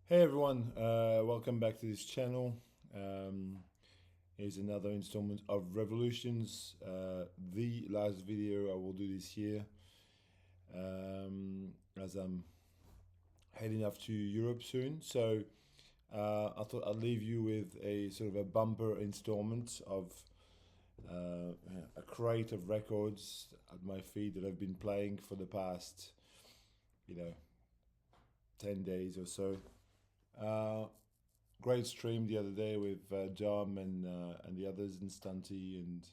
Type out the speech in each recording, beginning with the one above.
Hey everyone, welcome back to this channel. Here's another installment of Revolutions, the last video I will do this year, as I'm heading off to Europe soon. So I thought I'd leave you with a sort of a bumper installment of a crate of records at my feet that I've been playing for the past, 10 days or so. Great stream the other day with Dom and the others, and Stunty and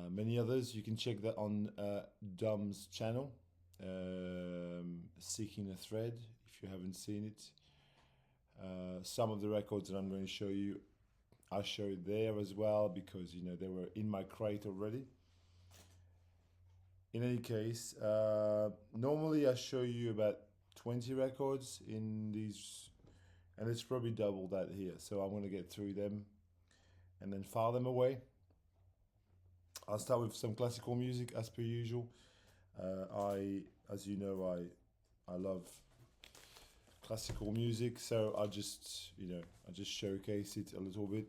many others. You can check that on Dom's channel, Seeking a Thread, if you haven't seen it. Some of the records that I'm going to show you, I showed there as well because they were in my crate already. In any case, normally I show you about 20 records in these, and it's probably double that here. So I'm going to get through them and then file them away. I'll start with some classical music as per usual. As you know, I love classical music, so I just showcase it a little bit.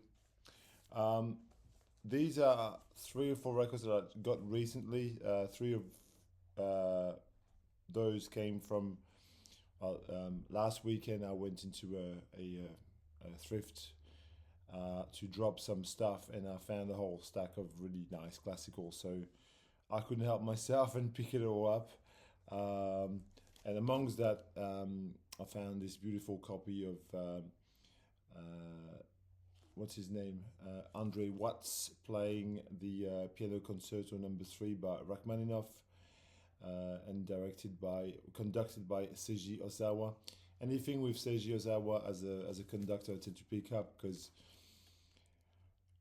These are 3 or 4 records that I got recently. 3 of those came from last weekend. I went into a thrift to drop some stuff, and I found a whole stack of really nice classical. So I couldn't help myself and pick it all up. And amongst that, I found this beautiful copy of what's his name? Andre Watts playing the Piano Concerto Number 3 by Rachmaninoff, and conducted by Seiji Ozawa. Anything with Seiji Ozawa as a conductor I tend to pick up because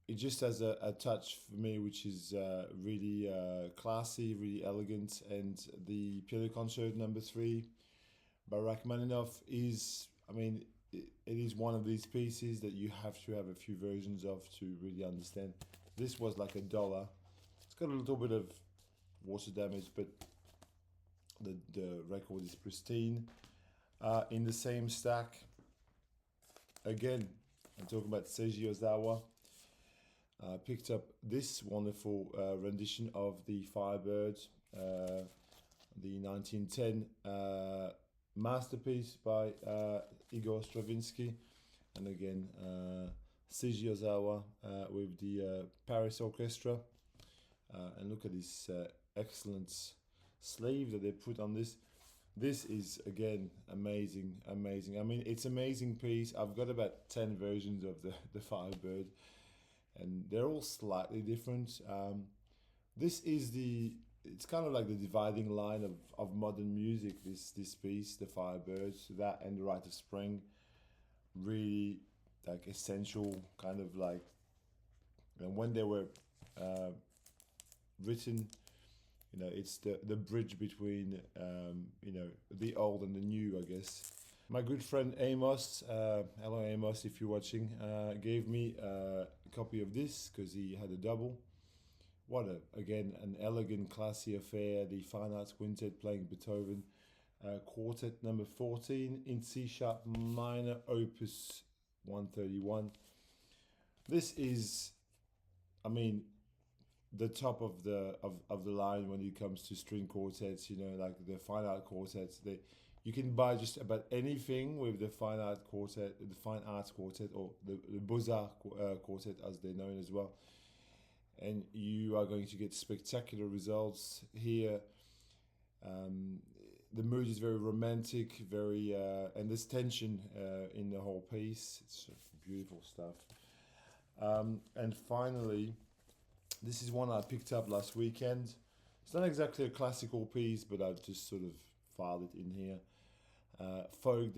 it just has a touch for me which is really classy, really elegant. And the Piano Concerto Number 3 by Rachmaninoff is, it is one of these pieces that you have to have a few versions of to really understand. This was like $1. It's got a little bit of water damage, but the record is pristine. In the same stack, again, I'm talking about Seiji Ozawa. Picked up this wonderful rendition of the Firebird, the 1910 masterpiece by Igor Stravinsky, and again Seiji Ozawa with the Paris Orchestra. And look at this excellent sleeve that they put on this. This is again amazing. It's an amazing piece. I've got about 10 versions of the Firebird, and they're all slightly different. This is it's kind of like the dividing line of modern music, this piece, the Firebird. That and the Rite of Spring, really like essential, kind of like, and when they were written, it's the bridge between the old and the new, I guess. My good friend Amos, hello Amos if you're watching, gave me a copy of this because he had a double. Again, an elegant, classy affair. The Fine Arts Quintet playing Beethoven Quartet number 14 in C sharp minor, opus 131. This is, the top of the line when it comes to string quartets. Like the Fine Art Quartets. You can buy just about anything with the Fine Art Quartet, the Fine Arts Quartet, or the Beaux-Arts Quartet as they're known as well. And you are going to get spectacular results here. The mood is very romantic, and there's tension in the whole piece. It's beautiful stuff. And finally, this is one I picked up last weekend. It's not exactly a classical piece, but I've just sort of filed it in here. Folk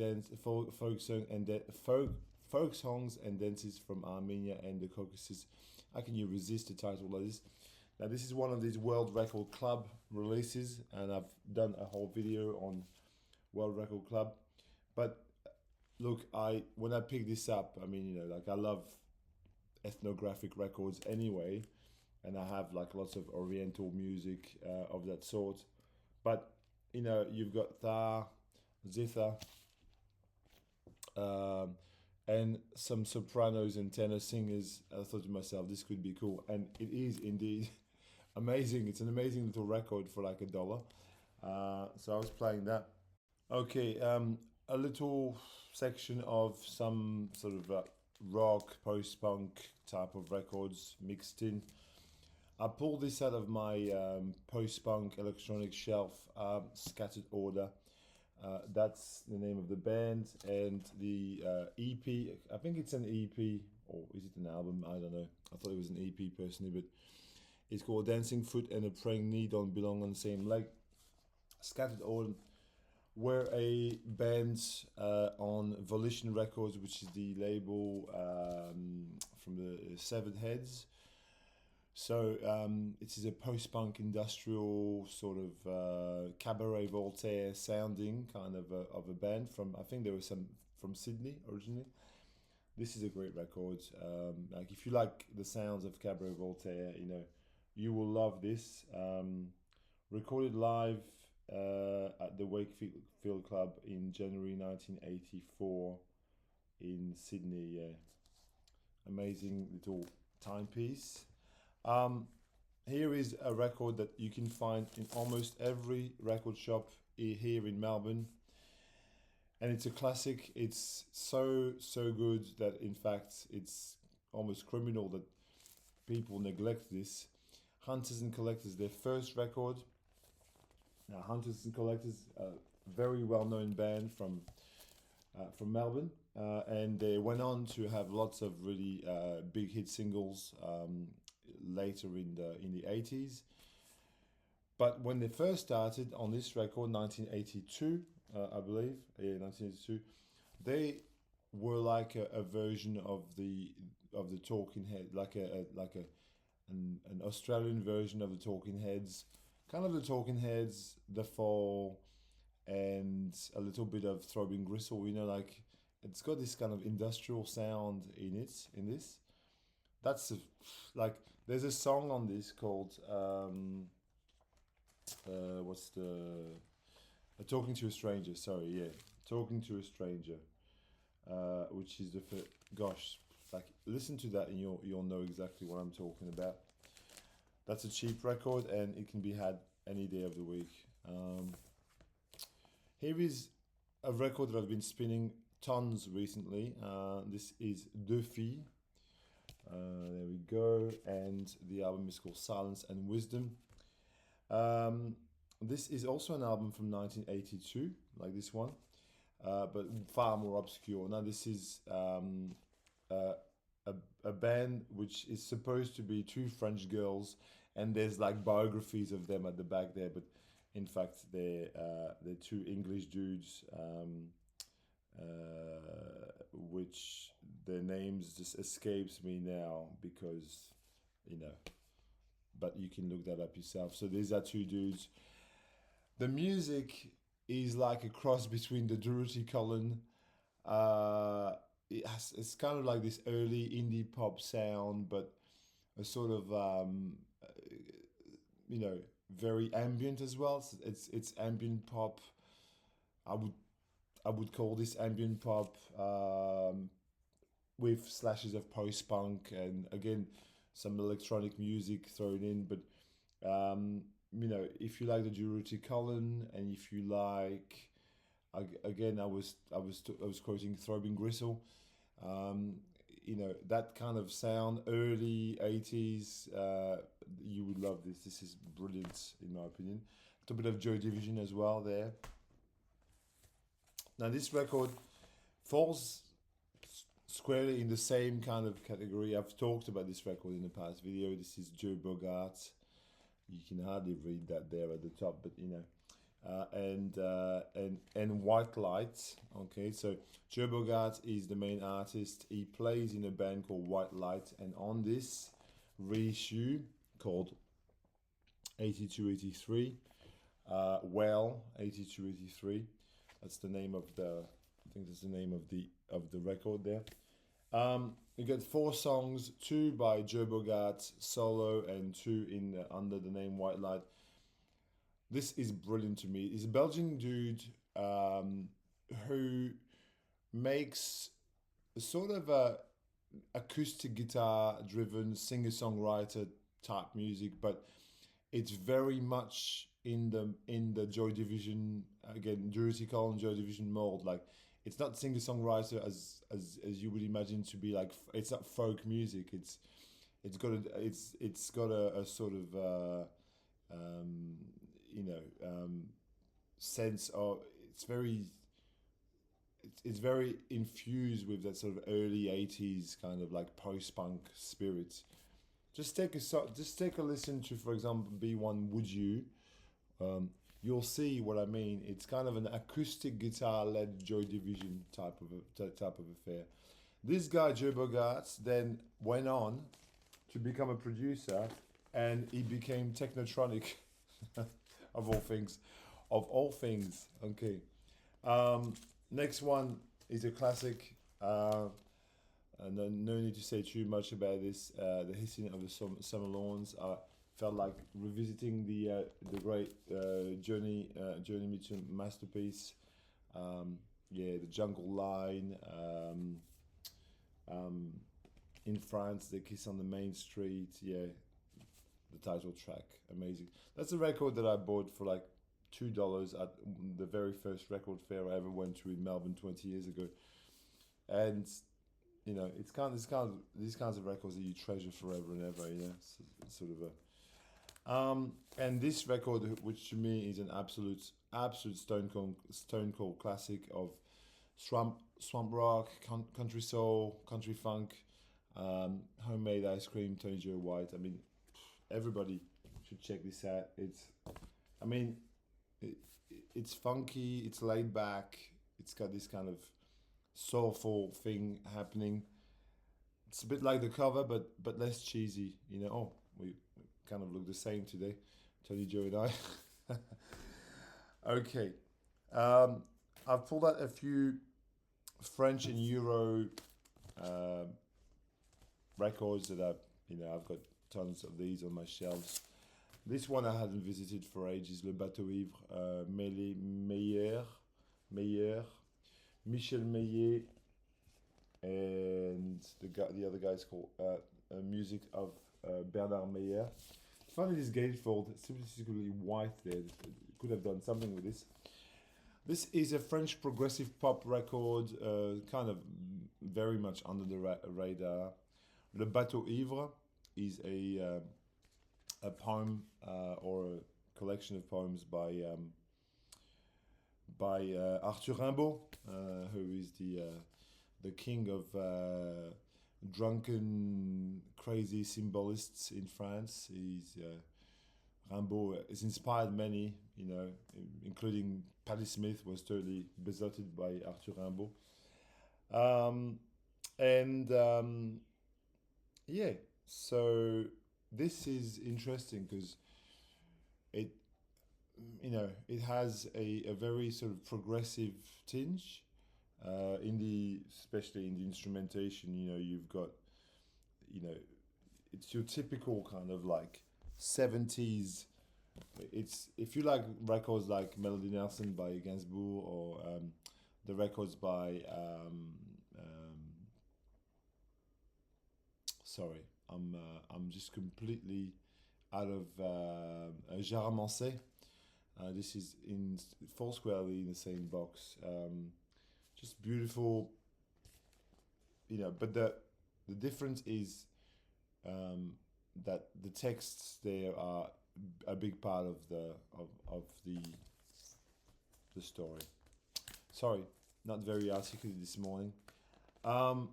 songs and dances from Armenia and the Caucasus. How can you resist a title like this? Now, this is one of these World Record Club releases, and I've done a whole video on World Record Club. But look, when I picked this up, I love ethnographic records anyway, and I have like lots of Oriental music of that sort. But you've got Zither, um, and some sopranos and tenor singers. I thought to myself, this could be cool, and it is indeed amazing. It's an amazing little record for like $1. So I was playing that. Okay, a little section of some sort of rock, post-punk type of records mixed in. I pulled this out of my post-punk electronic shelf, Scattered Order. That's the name of the band, and the EP. I think it's an EP, or is it an album? I don't know. I thought it was an EP personally, but it's called Dancing Foot and a Praying Knee Don't Belong on the Same Leg. Scattered Order were a band on Volition Records, which is the label from the Severed Heads. So it is a post-punk industrial sort of cabaret Voltaire sounding kind of a band from, I think there was some from Sydney originally. This is a great record. Like if you like the sounds of cabaret Voltaire, you will love this. Recorded live at the Wakefield Club in January 1984 in Sydney. Yeah, amazing little timepiece. Um, Here is a record that you can find in almost every record shop here in Melbourne, and it's a classic. It's so good that in fact it's almost criminal that people neglect this. Hunters and Collectors, their first record. Now, Hunters and Collectors, a very well-known band from Melbourne, and they went on to have lots of really big hit singles later in the 80s. But when they first started on this record, 1982, I believe, yeah, 1982, they were like a version of the Talking Head, like an Australian version of the Talking Heads, kind of the Talking Heads, The Fall, and a little bit of Throbbing Gristle. Like it's got this kind of industrial sound in this. That's like there's a song on this called what's the Talking to a Stranger. Sorry, yeah, Talking to a Stranger, which is gosh, like listen to that and you'll know exactly what I'm talking about. That's a cheap record and it can be had any day of the week. Here is a record that I've been spinning tons recently. This is Deux Filles. There we go, and the album is called Silence and Wisdom. This is also an album from 1982, like this one, but far more obscure. Now this is a band which is supposed to be two French girls, and there's like biographies of them at the back there, but in fact they're two English dudes, which their names just escapes me now because but you can look that up yourself. So these are two dudes. The music is like a cross between the Dorothy Cullen. It's kind of like this early indie pop sound, but a sort of very ambient as well. It's ambient pop. I would call this ambient pop with slashes of post punk and again some electronic music thrown in. But if you like the Dorothy Cullen and if you like, again, I was quoting Throbbing Gristle. That kind of sound, early 80s. You would love this. This is brilliant in my opinion. A bit of Joy Division as well there. Now this record falls squarely in the same kind of category. I've talked about this record in the past video. This is Joe Bogart. You can hardly read that there at the top, but and White Light. Okay, so Joe Bogart is the main artist. He plays in a band called White Light, and on this reissue called 82-83, 82-83. That's the name of I think that's the name of the record there. You get 4 songs, 2 by Joe Bogart solo and 2 under the name White Light. This is brilliant to me. He's a Belgian dude who makes a sort of a acoustic guitar driven singer songwriter type music, but it's very much in the Joy Division, again, Jersey Cole and Joy Division mold. Like, it's not singer songwriter as you would imagine to be. Like, it's not folk music. It's got a sort of um, you know sense of, it's very, it's very infused with that sort of early 80s kind of like post-punk spirit. Just take a listen to, for example, B1 Would You. um, you'll see what I mean. It's kind of an acoustic guitar led Joy Division type of affair. This guy Joe Bogarts then went on to become a producer, and he became Technotronic of all things. Of all things, okay. Um, Next one is a classic. And no need to say too much about this. The hissing of the summer lawns. Felt like revisiting the great Journey Mitchell masterpiece. Yeah, the Jungle Line. Um, in France, they kiss on the main street. Yeah, the title track, amazing. That's a record that I bought for like $2 at the very first record fair I ever went to in Melbourne 20 years ago. And it's these kinds of records that you treasure forever and ever. It's sort of a and this record, which to me is an absolute stone cold classic of swamp rock, country soul, country funk, homemade ice cream, Tony Joe White. I mean, everybody should check this out. I mean, it, it's funky, it's laid back, it's got this kind of soulful thing happening. It's a bit like the cover, but less cheesy. Oh, we kind of look the same today, Tony Joe and I. Okay, um, I've pulled out a few French and Euro uh, records that I've got tons of these on my shelves. This one I hadn't visited for ages, Le Bateau Ivre, Meyer, Michel Meillet, and the other guy's called Music of Bernard Meyer. Funny, this gatefold, specifically white there. Could have done something with this. This is a French progressive pop record, kind of very much under the radar. Le Bateau Ivre is a poem or a collection of poems by Arthur Rimbaud, who is the king of drunken, crazy symbolists in France. Rimbaud has inspired many, including Patti Smith was totally besotted by Arthur Rimbaud. Um, and Yeah, so this is interesting because it it has a very sort of progressive tinge especially in the instrumentation. You've got, you know it's your typical kind of like 70s. It's, if you like records like Melody Nelson by Gainsbourg, or the records by sorry, I'm just completely out of Jaramancé. This is in four squarely in the same box. Just beautiful, but the difference is that the texts there are a big part of the story. Sorry, not very articulate this morning. Um,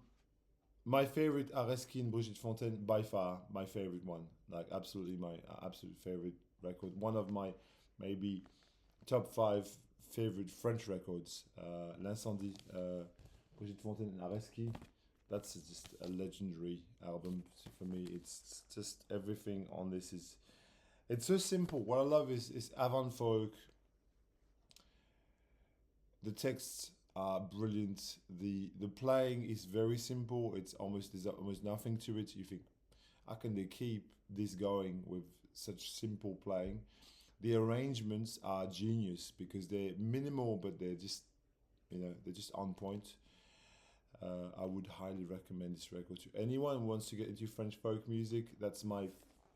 my favorite Areski and Brigitte Fontaine, by far my favorite one. Like, absolutely my absolute favorite record. One of my maybe top five favorite French records. L'Incendie, Brigitte Fontaine and Areski. That's just a legendary album for me. It's just everything on this is. It's so simple. What I love is avant folk. The texts are brilliant. The playing is very simple. There's almost nothing to it. You think, how can they keep this going with such simple playing? The arrangements are genius because they're minimal, but they're just on point. I would highly recommend this record to anyone who wants to get into French folk music. That's my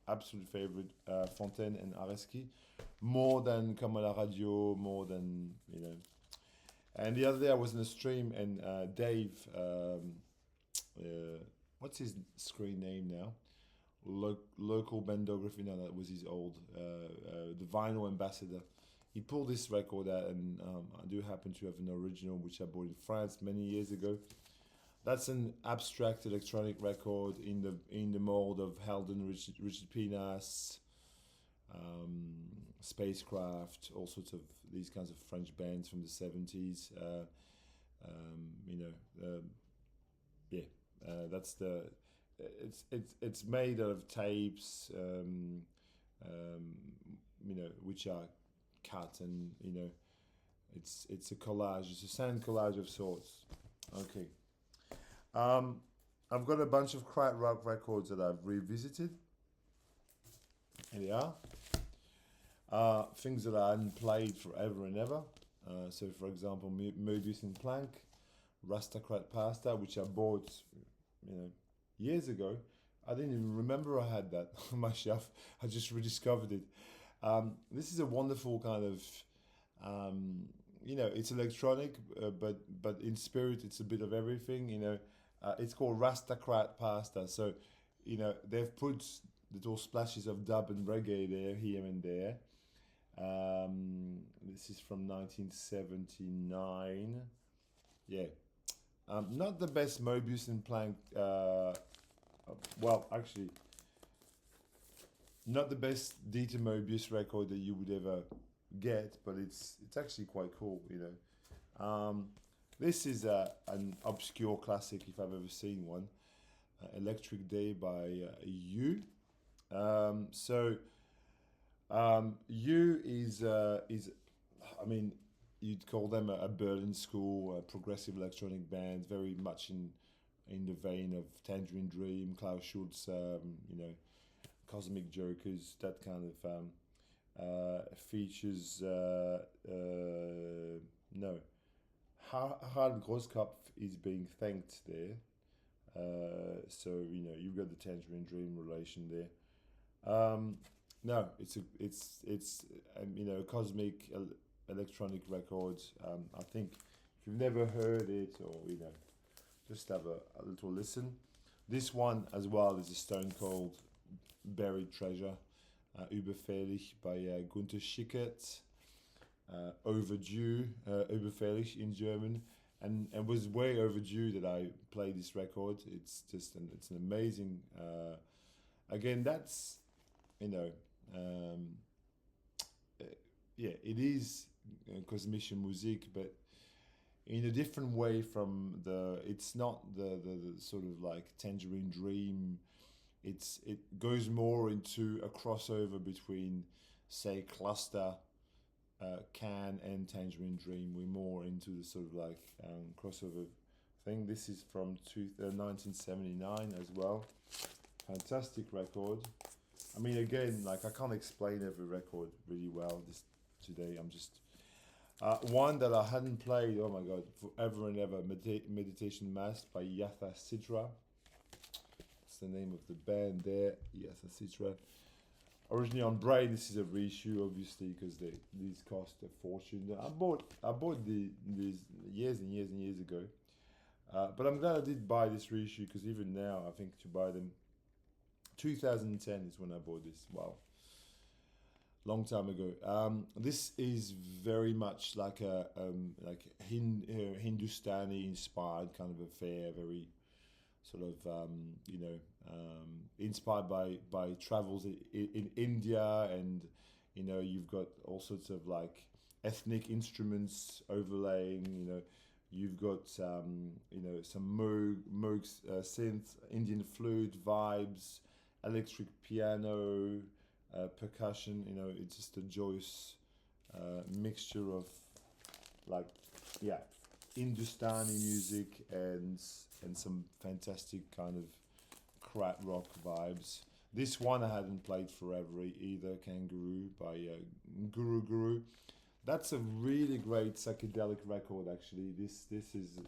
absolute favorite, Fontaine and Areski, more than Comme à la Radio, more than, you know. And the other day I was in a stream and Dave, what's his screen name now? Local Bandography, no, that was his old, the Vinyl Ambassador. He pulled this record out, and I do happen to have an original which I bought in France many years ago. That's an abstract electronic record in the mold of Halden, Richard Pinas, Spacecraft, all sorts of these kinds of French bands from the 70s. You know, yeah, that's the. It's made out of tapes, you know, which are cut, and you know, it's a collage. It's a sound collage of sorts. Okay. I've got a bunch of Krautrock records that I've revisited. Here they are. Things that I hadn't played forever and ever. So, for example, Mobius and Plank, Rastacrat Pasta, which I bought, you know, years ago. I didn't even remember I had that on my shelf. I just rediscovered it. This is a wonderful kind of, you know, it's electronic, but in spirit, it's a bit of everything. You know, it's called Rastacrat Pasta. So, you know, they've put little splashes of dub and reggae there, here and there. This is from 1979. Yeah. Not the best Mobius and Plank. Well, actually, not the best Dieter Mobius record that you would ever get, but it's actually quite cool, you know. This is an obscure classic if I've ever seen one. Electric Day by You. You is I mean, you'd call them a Berlin school progressive electronic band, very much in the vein of Tangerine Dream, Klaus Schulze, you know, Cosmic Jokers, that kind of features. No, Harald Grosskopf is being thanked there. So you know, you've got the Tangerine Dream relation there. No, it's you know, cosmic electronic records. I think if you've never heard it, or you know, just have a little listen. This one as well is a Stone Cold Buried Treasure, Überfällig by Gunther Schickert. Overdue, Überfällig in German, and was way overdue that I play this record. It's just it's an amazing. Again, that's, you know, yeah, it is Kosmische Musik, but in a different way from it's not the sort of like Tangerine Dream. It goes more into a crossover between, say, Cluster, Can and Tangerine Dream. We're more into the sort of like crossover thing. This is from 1979 as well. Fantastic record. I mean, again, like, I can't explain every record really well today. I'm just one that I hadn't played, oh my god, forever and ever, Meditation Mass by Yatha Sidra. That's the name of the band there, Yatha Sidra. Originally on Brain. This is a reissue, obviously, because these cost a fortune. I bought these years and years and years ago, but I'm glad I did buy this reissue, because even now I think to buy them, 2010 is when I bought this. Wow, long time ago. This is very much like a Hindustani inspired kind of affair, very sort of you know, inspired by travels in India, and you know, you've got all sorts of like ethnic instruments overlaying. You know, you've got you know, some Moog synth, Indian flute vibes, electric piano, percussion. You know, it's just a joyous mixture of, like, yeah, Hindustani music and some fantastic kind of Krautrock vibes. This one I hadn't played forever either, Kangaroo by Guru Guru. That's a really great psychedelic record, actually. This is,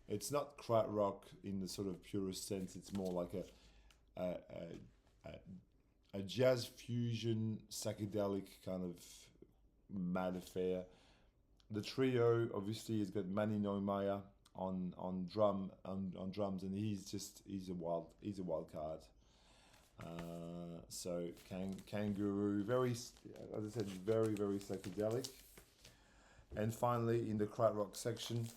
It's not krautrock in the sort of purest sense. It's more like a, a jazz fusion psychedelic kind of mad affair. The trio obviously has got Manny Neumeier on drums, and he's a wild card. So Kangaroo, very, as I said, very psychedelic. And finally, in the krautrock section,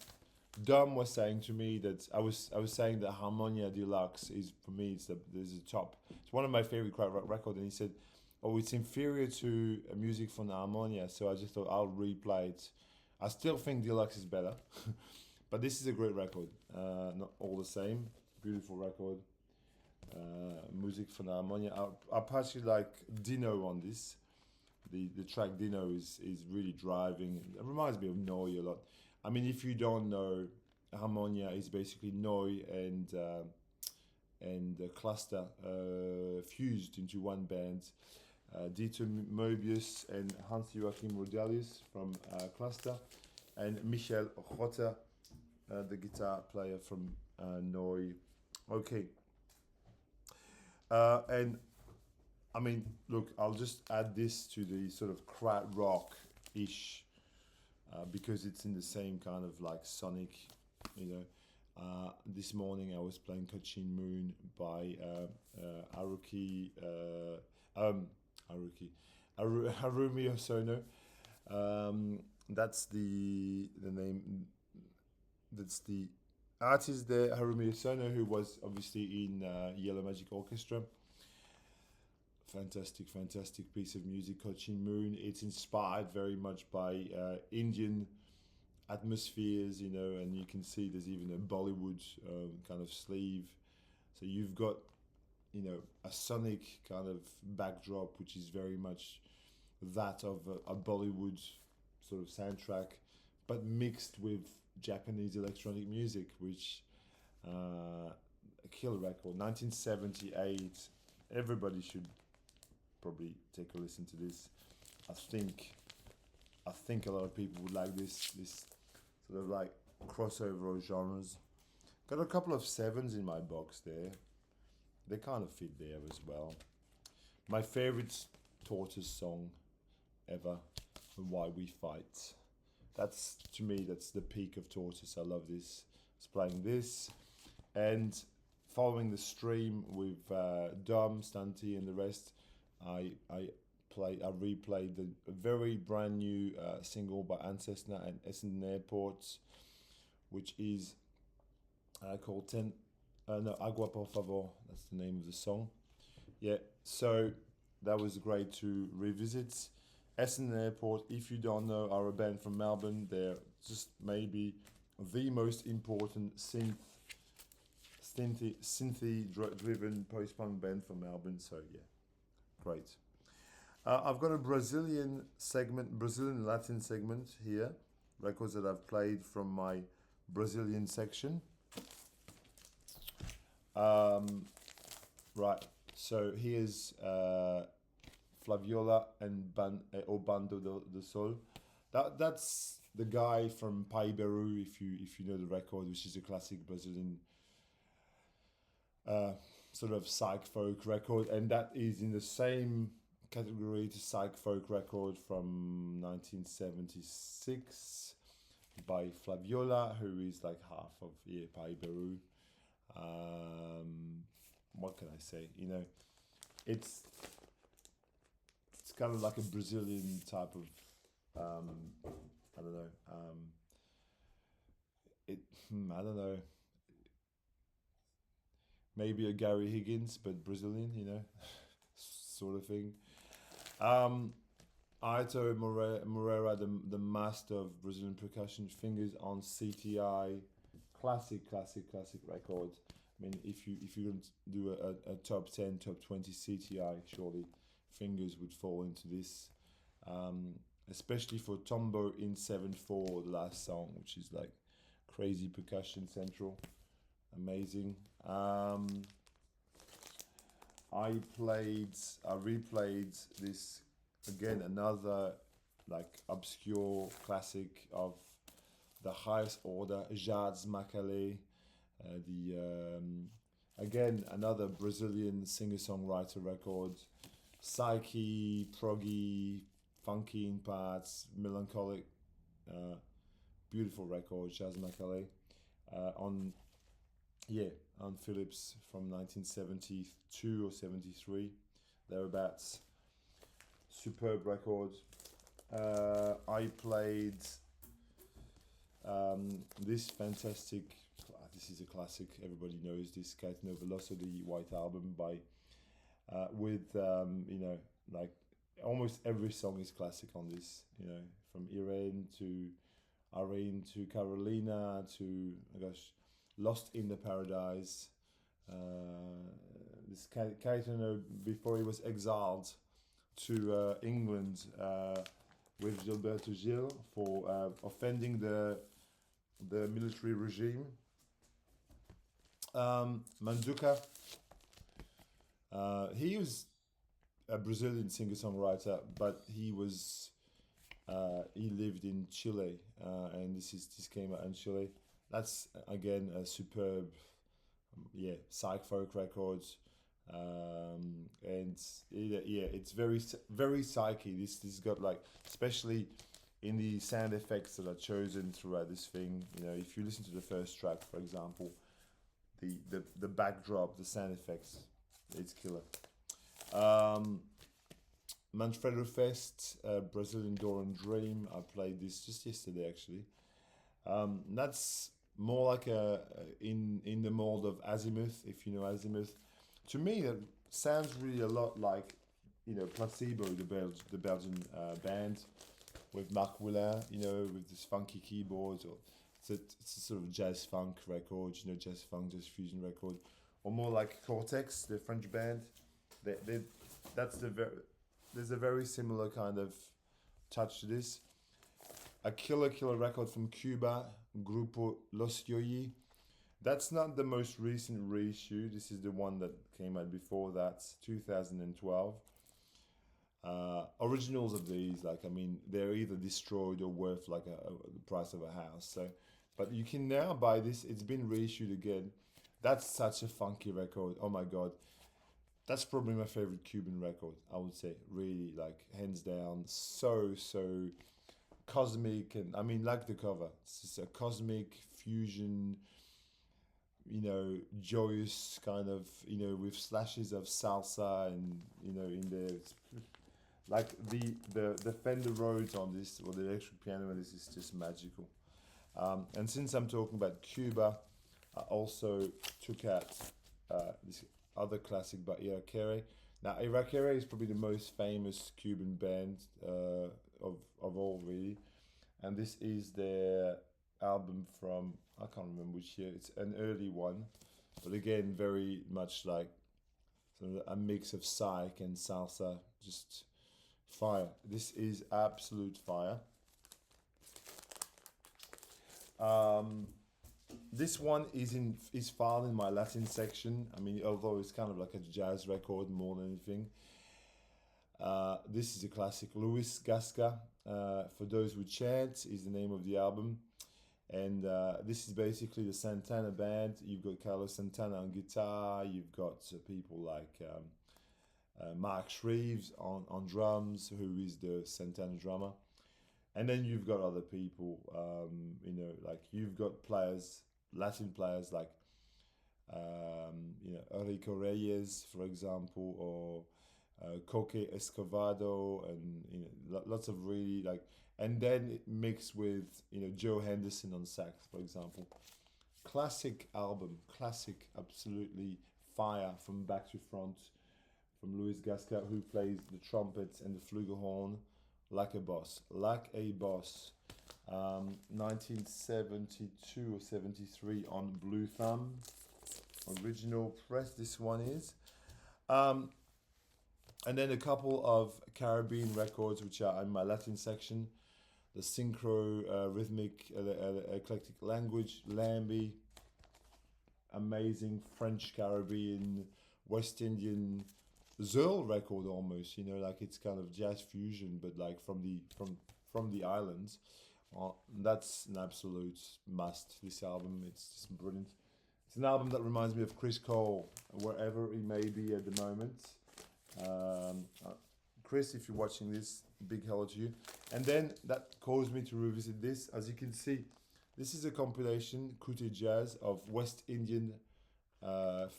Dom was saying to me that I was saying that Harmonia Deluxe is, for me, there's a top. It's one of my favorite krautrock records, and he said, "Oh, it's inferior to music from Harmonia." So I just thought I'll replay it. I still think Deluxe is better, but this is a great record. Not all the same, beautiful record. Music from Harmonia. I partially like Dino on this. The track Dino is really driving. It reminds me of Noi a lot. I mean, if you don't know, Harmonia is basically Noi and Cluster fused into one band. Dieter Möbius and Hans-Joachim Rodelius from Cluster, and Michael Rotter, the guitar player from Noi. Okay. And I mean, look, I'll just add this to the sort of krautrock-ish because it's in the same kind of like sonic, you know. This morning I was playing Cochin Moon by Harumi Osono. That's the name. That's the artist there, Harumi Osono, who was obviously in Yellow Magic Orchestra. Fantastic piece of music, Cochin Moon. It's inspired very much by Indian atmospheres, you know, and you can see there's even a Bollywood kind of sleeve. So you've got, you know, a sonic kind of backdrop, which is very much that of a Bollywood sort of soundtrack, but mixed with Japanese electronic music, which a killer record, 1978. Everybody should probably take a listen to this. I think a lot of people would like this sort of like crossover of genres. Got a couple of sevens in my box there. They kind of fit there as well. My favorite Tortoise song ever, and Why We Fight. That's, to me, that's the peak of Tortoise. I love this. It's playing this, and following the stream with Dom, Stanty, and the rest, I replayed the very brand new single by Ancestor and Essendon Airport, which is called Agua por favor. That's the name of the song. Yeah, so that was great to revisit. Essendon Airport, if you don't know, are a band from Melbourne. They're just maybe the most important synthy-driven post-punk band from Melbourne. So yeah, great. I've got a Brazilian Latin segment here. Records that I've played from my Brazilian section. Right, so here's Flaviola and O Bando do Sol. That's the guy from Pai Beru, if you know the record, which is a classic Brazilian sort of psych folk record, and that is in the same category to psych folk record from 1976 by Flaviola, who is like half of Pai Beru. What can I say? You know, it's kind of like a Brazilian type of I don't know. I don't know. Maybe a Gary Higgins, but Brazilian, you know, sort of thing. Aito Moreira, the master of Brazilian percussion, fingers on CTI, classic record. I mean, if you're going to do a top 10, top 20 CTI, surely fingers would fall into this. Especially for Tombo in 7/4, the last song, which is like crazy percussion central, amazing. I replayed this again, another like obscure classic of the highest order, Jazz Macalé, the again another Brazilian singer-songwriter record, psyche, proggy, funky in parts, melancholic, uh, beautiful record, Jazz Macalé, on yeah on Philips from 1972 or 73, thereabouts. Superb record. I played this fantastic. This is a classic. Everybody knows this. Caetano Veloso, the White Album by with like almost every song is classic on this. From Irene to Carolina to Lost in the Paradise. This Caetano before he was exiled to England with Gilberto Gil for offending the military regime. Manduka, he was a Brazilian singer-songwriter, but he lived in Chile, and this came out in Chile. That's again a superb, psych folk records, and it's very psyche. This got like, especially in the sound effects that are chosen throughout this thing. If you listen to the first track, for example, the backdrop, the sound effects, it's killer. Manfredo Fest, Brazilian Dawn Dream. I played this just yesterday, actually. That's more like in the mold of Azimuth, if you know Azimuth. To me, it sounds really a lot like Placebo, the Belgian band with Marc Willin, with this funky keyboards. Or it's a sort of jazz funk record, jazz funk, jazz fusion record, or more like Cortex, the French band. There's a very similar kind of touch to this. A killer record from Cuba, Grupo Los Yoyi. That's not the most recent reissue. This is the one that came out before that, 2012. Originals of these, they're either destroyed or worth the price of a house. So, but you can now buy this. It's been reissued again. That's such a funky record. Oh my God. That's probably my favorite Cuban record, I would say. Really, hands down. So cosmic, and like the cover. It's just a cosmic fusion, joyous kind of, with slashes of salsa and, in there. It's like the Fender Rhodes on this, or the electric piano on this, is just magical. And since I'm talking about Cuba, I also took out this other classic by Irakere. Now, Irakere is probably the most famous Cuban band of all, really. And this is their album from, I can't remember which year, it's an early one. But again, very much like sort of a mix of psych and salsa, just fire. This is absolute fire. This one is filed in my Latin section. Although it's kind of like a jazz record more than anything. This is a classic. Luis Gasca, For Those Who Chant, is the name of the album. And this is basically the Santana band. You've got Carlos Santana on guitar. You've got people like Mark Shreves on drums, who is the Santana drummer. And then you've got other people, you've got Latin players like, Enrico Reyes, for example, or Coque Escovado, and lots of really and then it mixed with Joe Henderson on sax, for example. Classic album, absolutely fire from back to front, from Luis Gasca, who plays the trumpets and the flugelhorn like a boss. 1972 or 73 on Blue Thumb, original press. This one is. And then a couple of Caribbean records, which are in my Latin section. The Synchro Rhythmic Eclectic Language, Lambie. Amazing French Caribbean, West Indian Zurl record almost. It's kind of jazz fusion, but from the islands. That's an absolute must. This album, it's just brilliant. It's an album that reminds me of Chris Cole, wherever he may be at the moment. Chris, if you're watching this, big hello to you. And then that caused me to revisit this. As you can see, this is a compilation, Côté Jazz, of West Indian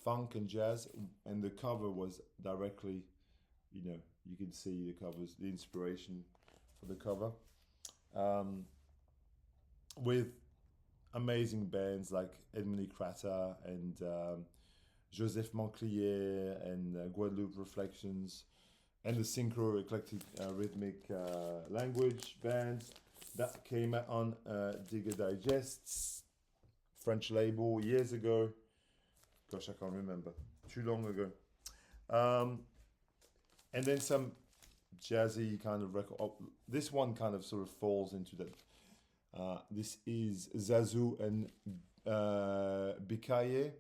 funk and jazz, and the cover was directly, you can see the covers, the inspiration for the cover, with amazing bands like Edmond Krautrock and Joseph Manclier and Guadeloupe Reflections, and the Synchro Eclectic Rhythmic Language band that came out on Digger Digest's French label years ago. Gosh, I can't remember. Too long ago. And then some jazzy kind of record. Oh, this one kind of sort of falls into that. This is Zazu and Bikaye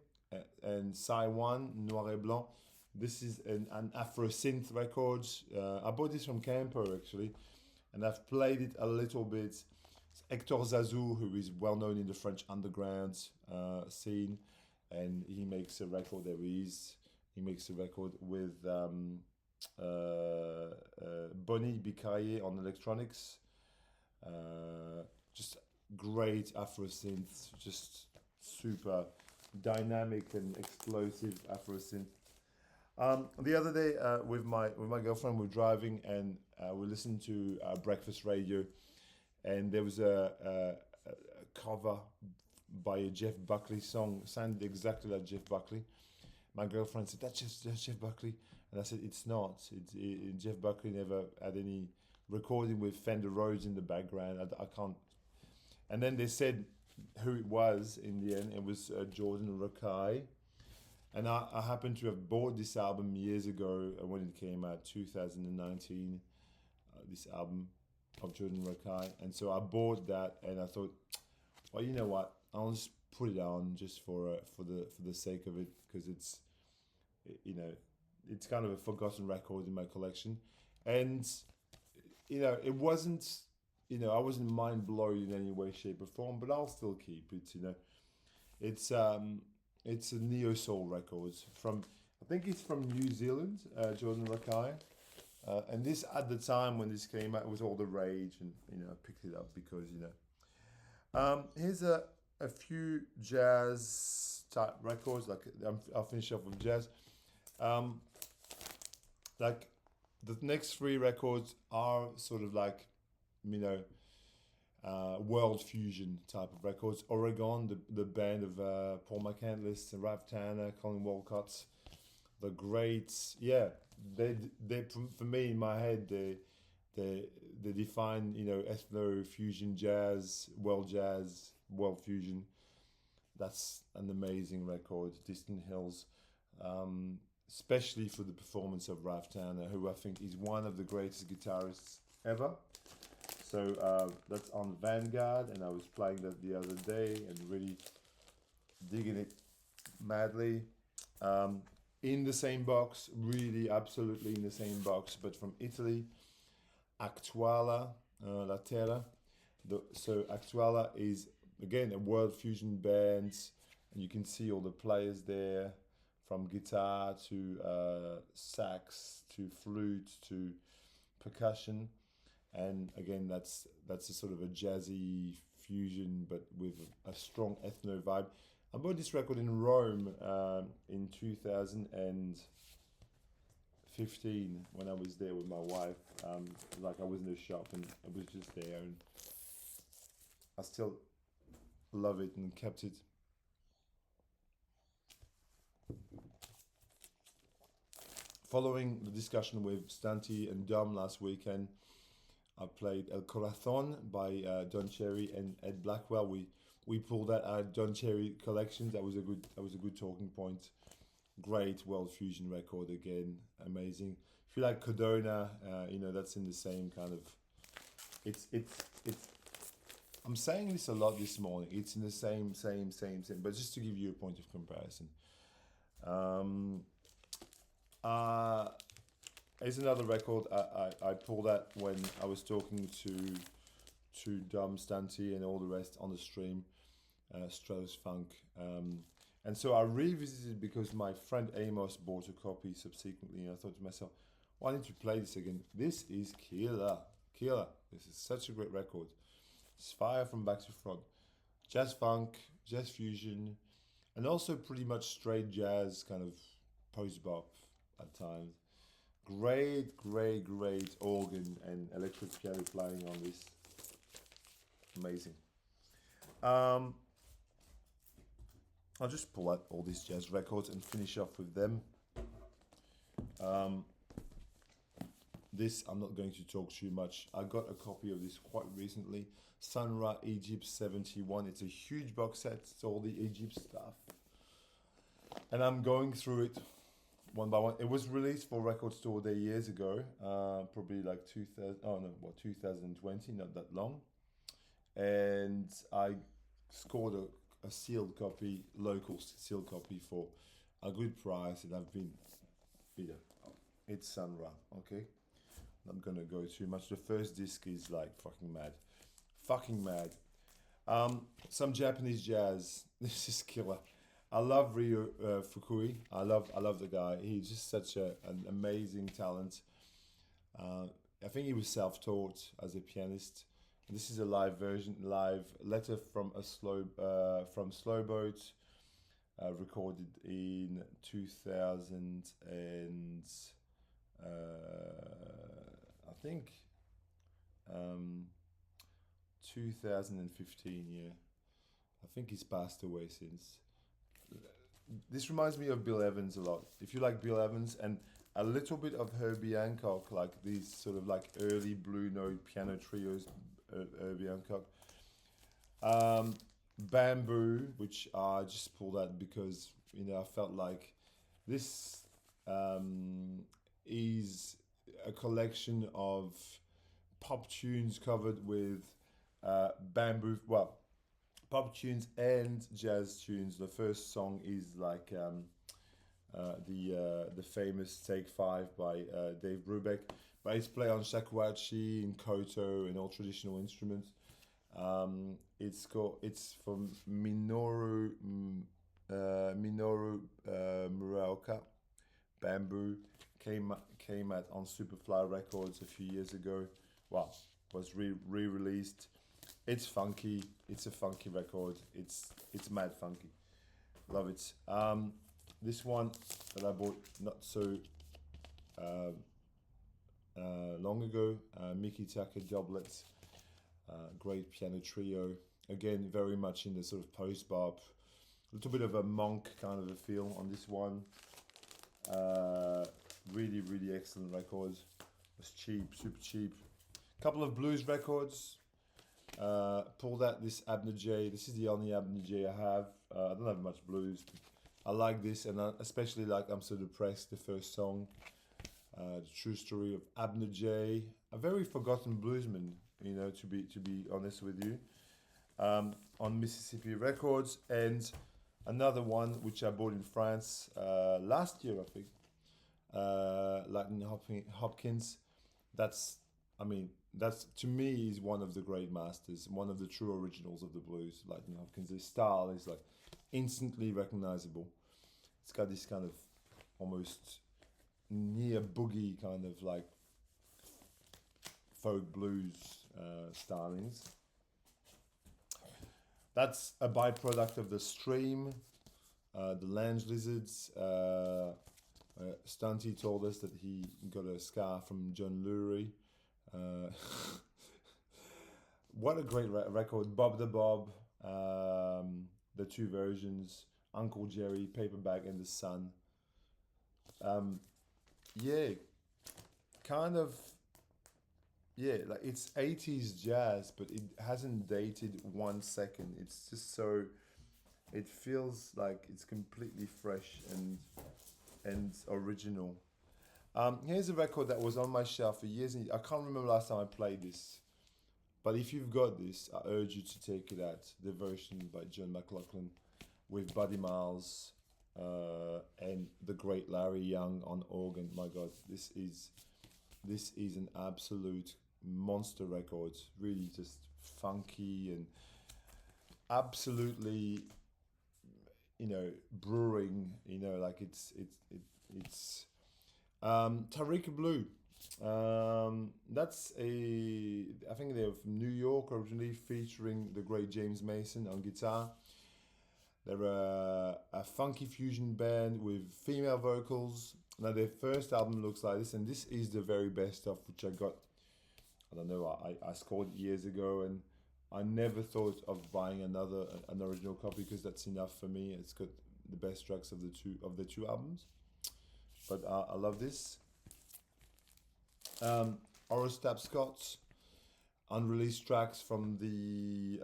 and Saiwan, Noir et Blanc. This is an Afro synth record. I bought this from Camper actually, and I've played it a little bit. It's Hector Zazu, who is well known in the French underground scene, and he makes a record. He makes a record with Bonnie Bikaye on electronics. Just great Afro synth, just super dynamic and explosive Afro synth. The other day with my girlfriend, we're driving and we listened to breakfast radio, and there was a cover by a Jeff Buckley song, sounded exactly like Jeff Buckley. My girlfriend said, that's Jeff Buckley. And I said, it's not. Jeff Buckley never had any recording with Fender Rhodes in the background. I can't. And then they said who it was in the end. It was Jordan Rakai. And I happened to have bought this album years ago when it came out, 2019, this album of Jordan Rakai. And so I bought that, and I thought, well, you know what? I'll just put it on just for the sake of it, because it's kind of a forgotten record in my collection, and it wasn't, I wasn't mind blown in any way, shape, or form, but I'll still keep it. It's a neo soul record from, I think it's from New Zealand, Jordan Rakai, and this at the time when this came out was all the rage, and I picked it up because here's a few jazz type records. Like I'll finish off with jazz. Like the next three records are sort of like, world fusion type of records. Oregon, the band of Paul McCandless, Ralph Tanner, Colin Walcott, the greats. Yeah, they for me in my head they define ethno fusion jazz, world fusion. That's an amazing record, Distant Hills. Especially for the performance of Ralph Tanner, who I think is one of the greatest guitarists ever. So that's on Vanguard, and I was playing that the other day and really digging it madly. In the same box, really absolutely in the same box, but from Italy, Actuala, La Terra. So Actuala is, again, a world fusion band, and you can see all the players there, from guitar to sax to flute to percussion, and again that's a sort of a jazzy fusion but with a strong ethno vibe. I bought this record in Rome in 2015 when I was there with my wife. Like I was in the shop and it was just there, and I still love it and kept it. Following the discussion with Stanty and Dom last weekend, I played El Corazon by Don Cherry and Ed Blackwell. We pulled that out Don Cherry collection. That was a good talking point. Great world fusion record again, amazing. If you like Codona, that's in the same kind of. It's. I'm saying this a lot this morning. It's in the same. But just to give you a point of comparison. It's another record I pulled that when I was talking to to Dom Stanty and all the rest on the stream, Stratus Funk. And so I revisited because my friend Amos bought a copy subsequently, and I thought to myself, why don't you play this again? This is killer, killer. This is such a great record. It's fire from back to front. Jazz funk, jazz fusion, and also pretty much straight jazz, kind of post-bop at times. Great, great, great organ and electric piano playing on this. Amazing. I'll just pull out all these jazz records and finish off with them. This, I'm not going to talk too much. I got a copy of this quite recently. Sun Ra Egypt 71. It's a huge box set. It's all the Egypt stuff. And I'm going through it one by one. It was released for Record Store Day years ago. Probably like 2020, not that long. And I scored a sealed copy, local sealed copy for a good price. And I've been, it's Sun Ra, okay? I'm not gonna go too much. The first disc is like fucking mad. Fucking mad. Some Japanese jazz. This is killer. I love Ryo Fukui. I love the guy. He's just such an amazing talent. I think he was self-taught as a pianist. This is a live version, live letter from Slowboat, recorded in 2000 and I think 2015. Yeah, I think he's passed away since. This reminds me of Bill Evans a lot. If you like Bill Evans and a little bit of Herbie Hancock, like these sort of like early blue note piano trios, Herbie Hancock. Bamboo, which I just pulled out because I felt like this is a collection of pop tunes covered with bamboo. Well, pop tunes and jazz tunes. The first song is like the famous Take 5 by Dave Brubeck, but it's played on shakuhachi and koto and all traditional instruments. It's from Minoru Muraoka. Bamboo came out on Superfly Records a few years ago. Well, was re-released. It's funky. It's a funky record. It's mad funky. Love it. This one that I bought not so long ago, Mickey Tucker Doublets, great piano trio. Again, very much in the sort of post-bop, a little bit of a monk kind of a feel on this one. Really, really excellent record. It's cheap, super cheap. Couple of blues records. Pulled out this Abner J. This is the only Abner J I have. I don't have much blues. I like this, and I especially like I'm So Depressed, the first song. The true story of Abner J. A very forgotten bluesman, to be honest with you. On Mississippi Records, and another one which I bought in France last year, I think. Lightning Hopkins. That's to me is one of the great masters, one of the true originals of the blues. Lightning Hopkins. His style is like instantly recognizable. It's got this kind of almost near boogie kind of like folk blues stylings. That's a byproduct of the stream, the Lange Lizards. Stunty told us that he got a scar from John Lurie. What a great record. Bob the Bob, the two versions, Uncle Jerry, Paperback and the Sun. Like it's 80s jazz, but it hasn't dated 1 second. It's just so, it feels like it's completely fresh and original. Here's a record that was on my shelf for years, and I can't remember last time I played this. But if you've got this, I urge you to take it out. The version by John McLaughlin with Buddy Miles and the great Larry Young on organ. My God, this is an absolute monster record. Really just funky and absolutely, brewing. Like it's Tariq Blue. That's I think they're from New York originally, featuring the great James Mason on guitar. They're a funky fusion band with female vocals. Now their first album looks like this, and this is the very best stuff which I got. I don't know. I scored it years ago, and I never thought of buying an original copy because that's enough for me. It's got the best tracks of the two albums. But I love this. Horace Tapscott's unreleased tracks from the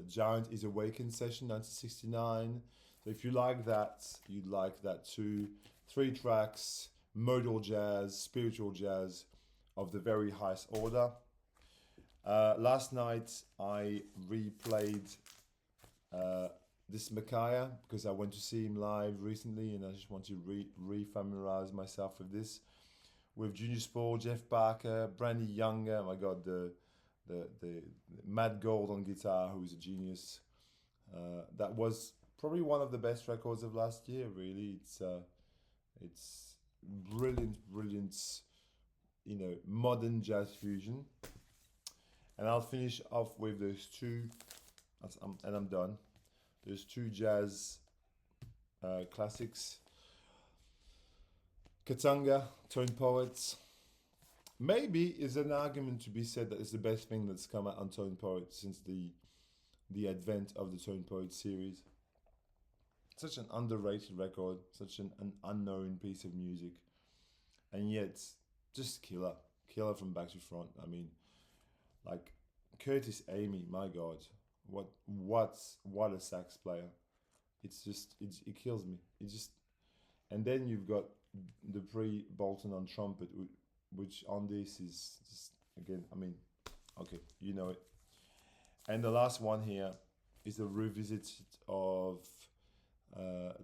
Giant Is Awakened session 1969. So if you like that, you'd like that too. 3 tracks, modal jazz, spiritual jazz of the very highest order. Last night I replayed this Micaiah because I went to see him live recently, and I just want to re-familiarize myself with this. With Junior Spore, Jeff Barker, Brandy Younger, oh my God, the Matt Gold on guitar, who's a genius. That was probably one of the best records of last year. Really, it's brilliant, modern jazz fusion. And I'll finish off with those two, and I'm done. There's 2 jazz classics. Katanga, Tone Poets. Maybe is an argument to be said that it's the best thing that's come out on Tone Poets since the advent of the Tone Poets series. Such an underrated record, such an unknown piece of music, and yet just killer from back to front. I mean, like Curtis Amy, my God, what a sax player! It kills me. And then you've got the Bolton on trumpet, which on this is just again. I mean, okay, you know it. And the last one here is a revisit of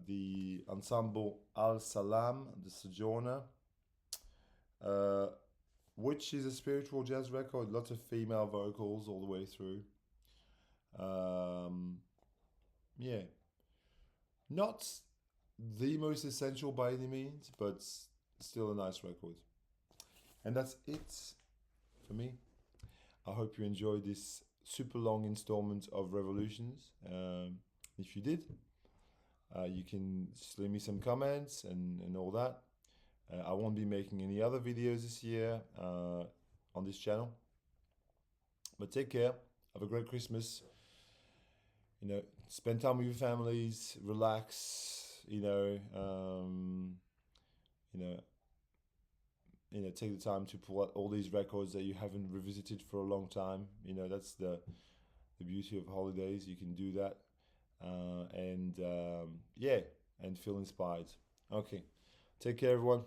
the ensemble Al Salam, the Sojourner, which is a spiritual jazz record, lots of female vocals all the way through. Yeah, not the most essential by any means, but still a nice record. And that's it for me. I hope you enjoyed this super long installment of Revolutions. If you did, you can just leave me some comments and all that. I won't be making any other videos this year on this channel. But take care. Have a great Christmas. Spend time with your families. Relax. Take the time to pull out all these records that you haven't revisited for a long time. That's the beauty of holidays. You can do that, and feel inspired. Okay, take care, everyone.